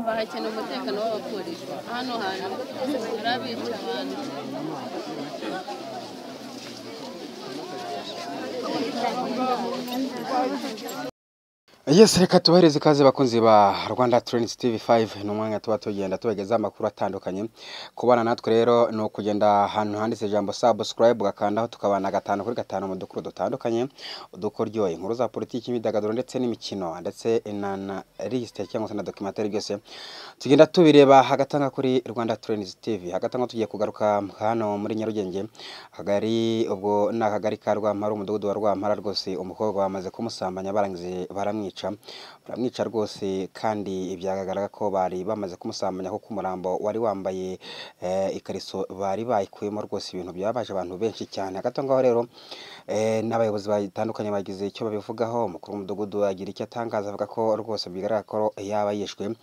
Bahakena umutekano w'abapolisi hano hantu barabica abantu. Yes, reka tubahereze ikaze bakunzi ba Rwanda Trends TV5 n'umwanya tuba tugenda tubageza amakuru atandukanye. Kubana natwe rero no kugenda ahantu handitse ijambo subscribe gakandaho tukabana gatanu kuri gatanu mu dukuru dutandukanye, udukoryo inkuru za politiki, imyidagaduro ndetse n'imikino ndetse na liste cyangwa se na documentaire byose tugenda tubireba hagatanga kuri Rwanda Trends TV. Hagatanga tugiye kugaruka hano muri Nyarugenge, akagari ubwo nakagari ka Rwampara, umudugudu wa Rwampara rwose umukobwa bamaze kumusambanya barangije baramwica rwose, kandi ibyagaragara ko bari bamaze kumusambanya kuko umurambo wari wambaye ikariso bari bayikuyemo rwose, ibintu byabaje abantu benshi cyane. Hagatangaho rero n'abayobozi batandukanye bagize icyo babivugaho. Umukuru w'umudugudu agira icyo atangaza avuga ko rwose bigaragara ko yaba yishwe.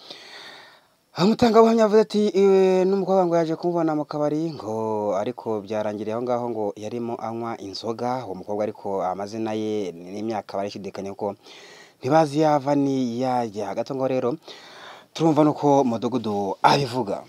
Umutangabuhamya avuze ati n'umukobwa ngo yaje kumubona mu kabari ngo ariko byarangiriye aho ngaho ngo yarimo anywa inzoga. Uwo mukobwa ariko amazina ye n'imyaka barishidikanya ko ntibazi yava ni yajya. Hagati ngo rero turumva nuko umudugudu abivuga.